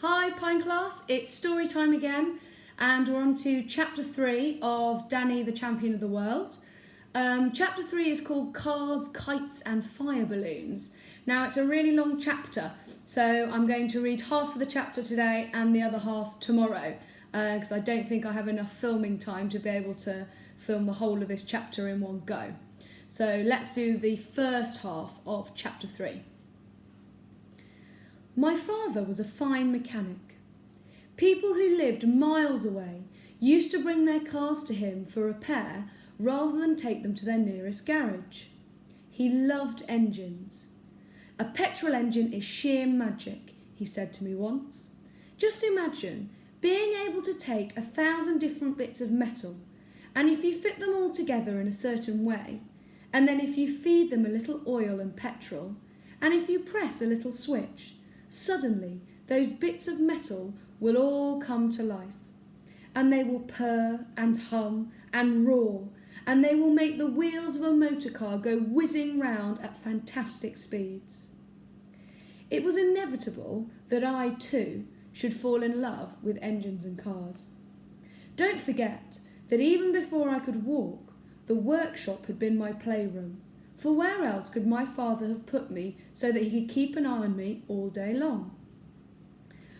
Hi Pine Class, it's story time again and we're on to chapter 3 of Danny the Champion of the World. Chapter 3 is called Cars, Kites and Fire Balloons. Now it's a really long chapter, so I'm going to read half of the chapter today and the other half tomorrow because I don't think I have enough filming time to be able to film the whole of this chapter in one go. So let's do the first half of chapter 3. My father was a fine mechanic. People who lived miles away used to bring their cars to him for repair rather than take them to their nearest garage. He loved engines. A petrol engine is sheer magic, he said to me once. Just imagine being able to take 1,000 different bits of metal, and if you fit them all together in a certain way, and then if you feed them a little oil and petrol, and if you press a little switch, suddenly those bits of metal will all come to life, and they will purr and hum and roar, and they will make the wheels of a motor car go whizzing round at fantastic speeds. It was inevitable that I too should fall in love with engines and cars. Don't forget that even before I could walk, the workshop had been my playroom. For where else could my father have put me so that he could keep an eye on me all day long?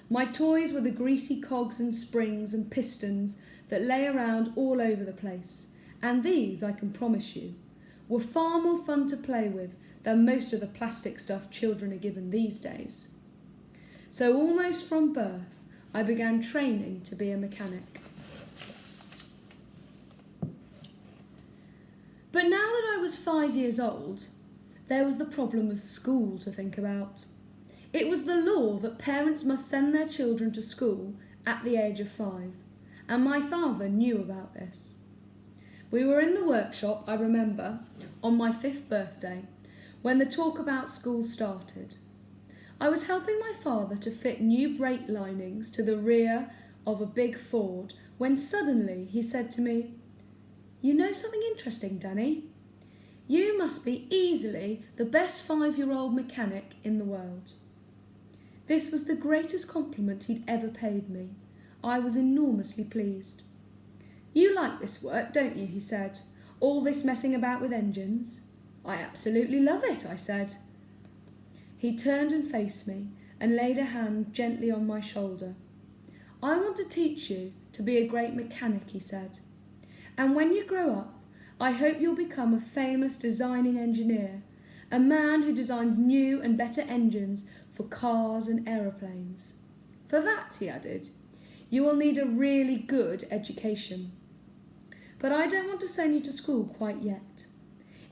My toys were the greasy cogs and springs and pistons that lay around all over the place, and these, I can promise you, were far more fun to play with than most of the plastic stuff children are given these days. So almost from birth, I began training to be a mechanic. But now that I was 5 years old, there was the problem of school to think about. It was the law that parents must send their children to school at the age of 5, and my father knew about this. We were in the workshop, I remember, on my 5th birthday, when the talk about school started. I was helping my father to fit new brake linings to the rear of a big Ford when suddenly he said to me, "You know something interesting, Danny? You must be easily the best 5-year-old mechanic in the world." This was the greatest compliment he'd ever paid me. I was enormously pleased. "You like this work, don't you?" he said. "All this messing about with engines?" "I absolutely love it," I said. He turned and faced me and laid a hand gently on my shoulder. "I want to teach you to be a great mechanic," he said. "And when you grow up, I hope you'll become a famous designing engineer, a man who designs new and better engines for cars and aeroplanes. For that," he added, "you will need a really good education. But I don't want to send you to school quite yet.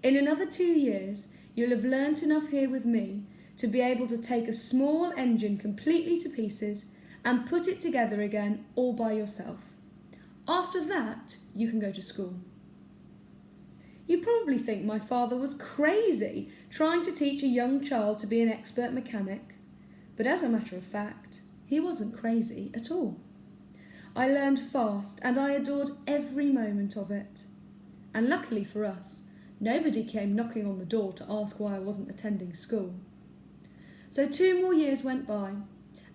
In another 2 years, you'll have learnt enough here with me to be able to take a small engine completely to pieces and put it together again all by yourself. After that, you can go to school." You probably think my father was crazy trying to teach a young child to be an expert mechanic, but as a matter of fact, he wasn't crazy at all. I learned fast and I adored every moment of it. And luckily for us, nobody came knocking on the door to ask why I wasn't attending school. So 2 more years went by,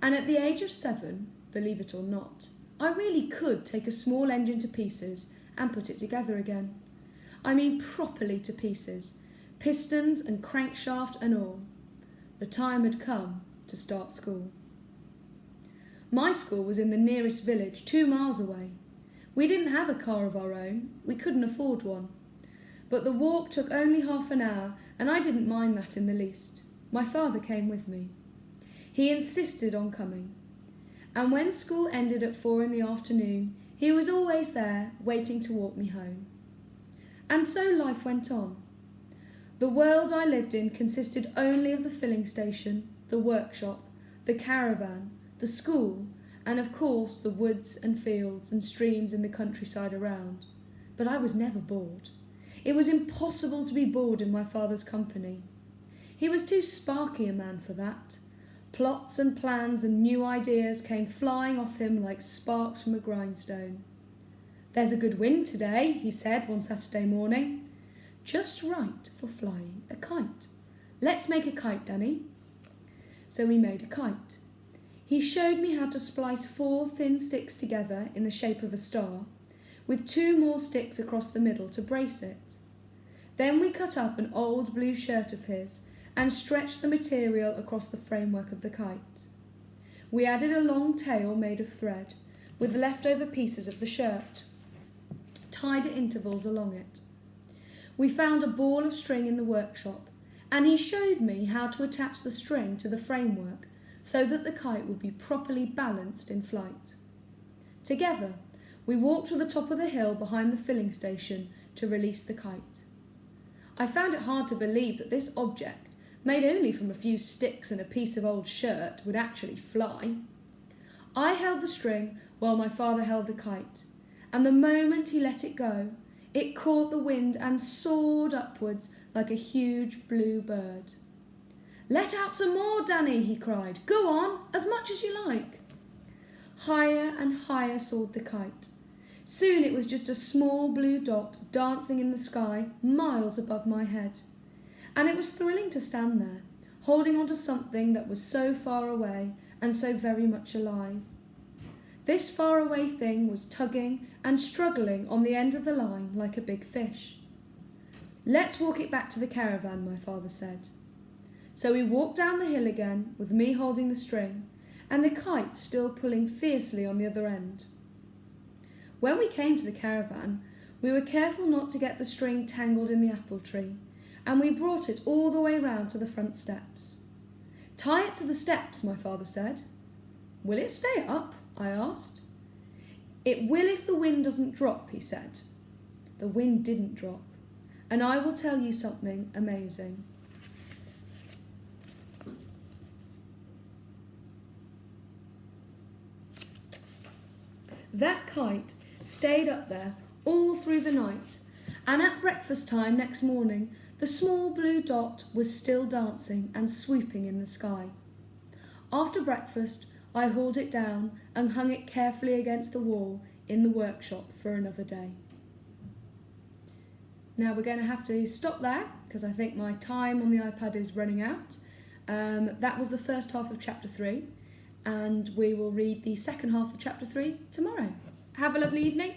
and at the age of 7, believe it or not, I really could take a small engine to pieces and put it together again. I mean properly to pieces, pistons and crankshaft and all. The time had come to start school. My school was in the nearest village, 2 miles away. We didn't have a car of our own, we couldn't afford one. But the walk took only half an hour, and I didn't mind that in the least. My father came with me. He insisted on coming. And when school ended at 4 in the afternoon, he was always there, waiting to walk me home. And so life went on. The world I lived in consisted only of the filling station, the workshop, the caravan, the school, and of course the woods and fields and streams in the countryside around. But I was never bored. It was impossible to be bored in my father's company. He was too sparky a man for that. Plots and plans and new ideas came flying off him like sparks from a grindstone. "There's a good wind today," he said one Saturday morning. "Just right for flying a kite. Let's make a kite, Danny." So we made a kite. He showed me how to splice 4 thin sticks together in the shape of a star, with 2 more sticks across the middle to brace it. Then we cut up an old blue shirt of his and stretched the material across the framework of the kite. We added a long tail made of thread, with leftover pieces of the shirt, tied at intervals along it. We found a ball of string in the workshop, and he showed me how to attach the string to the framework so that the kite would be properly balanced in flight. Together, we walked to the top of the hill behind the filling station to release the kite. I found it hard to believe that this object, made only from a few sticks and a piece of old shirt, would actually fly. I held the string while my father held the kite, and the moment he let it go, it caught the wind and soared upwards like a huge blue bird. "Let out some more, Danny," he cried. "Go on, as much as you like." Higher and higher soared the kite. Soon it was just a small blue dot dancing in the sky miles above my head. And it was thrilling to stand there, holding on to something that was so far away and so very much alive. This faraway thing was tugging and struggling on the end of the line like a big fish. "Let's walk it back to the caravan," my father said. So we walked down the hill again, with me holding the string, and the kite still pulling fiercely on the other end. When we came to the caravan, we were careful not to get the string tangled in the apple tree, and we brought it all the way round to the front steps. "Tie it to the steps," my father said. "Will it stay up?" I asked. "It will if the wind doesn't drop," he said. The wind didn't drop, and I will tell you something amazing. That kite stayed up there all through the night, and at breakfast time next morning, the small blue dot was still dancing and swooping in the sky. After breakfast, I hauled it down and hung it carefully against the wall in the workshop for another day. Now we're going to have to stop there because I think my time on the iPad is running out. That was the first half of chapter 3, and we will read the second half of chapter 3 tomorrow. Have a lovely evening.